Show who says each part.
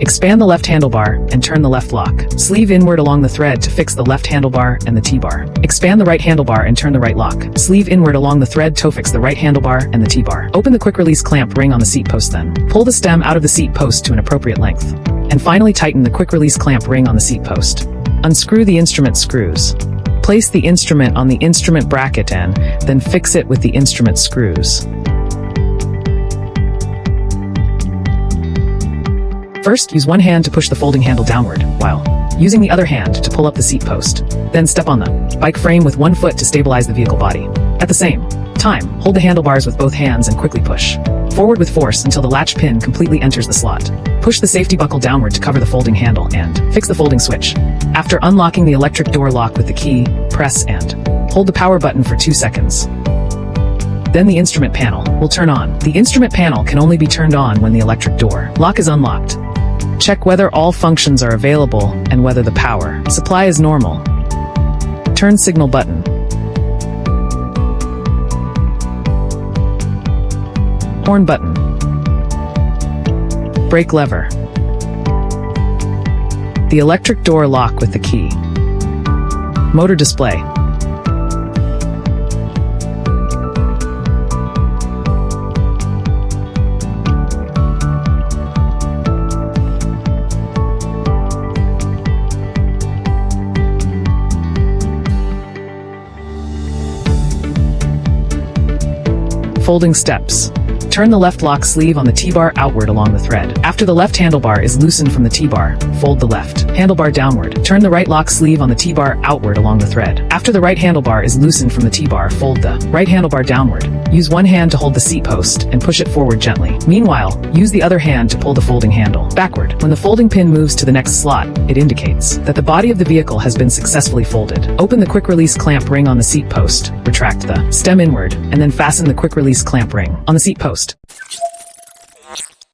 Speaker 1: Expand the left handlebar and turn the left lock. Sleeve inward along the thread to fix the left handlebar and the T-bar. Expand the right handlebar and turn the right lock. Sleeve inward along the thread to fix the right handlebar and the T-bar. Open the quick release clamp ring on the seat post then. Pull the stem out of the seat post to an appropriate length. And finally tighten the quick release clamp ring on the seat post. Unscrew the instrument screws. Place the instrument on the instrument bracket and then fix it with the instrument screws. First, use one hand to push the folding handle downward, while using the other hand to pull up the seat post. Then step on the bike frame with one foot to stabilize the vehicle body. At the same time, hold the handlebars with both hands and quickly push forward with force until the latch pin completely enters the slot. Push the safety buckle downward to cover the folding handle and fix the folding switch. After unlocking the electric door lock with the key, press and hold the power button for 2 seconds. Then the instrument panel will turn on. The instrument panel can only be turned on when the electric door lock is unlocked. Check whether all functions are available and whether the power supply is normal. Turn signal button. Horn button. Brake lever. The electric door lock with the key. Motor display. Folding steps. Turn the left lock sleeve on the T-bar outward along the thread. After the left handlebar is loosened from the T-bar, fold the left handlebar downward. Turn the right lock sleeve on the T-bar outward along the thread. After the right handlebar is loosened from the T-bar, fold the right handlebar downward. Use one hand to hold the seat post and push it forward gently. Meanwhile, use the other hand to pull the folding handle backward. When the folding pin moves to the next slot, it indicates that the body of the vehicle has been successfully folded. Open the quick release clamp ring on the seat post, retract the stem inward, and then fasten the quick release clamp ring on the seat post.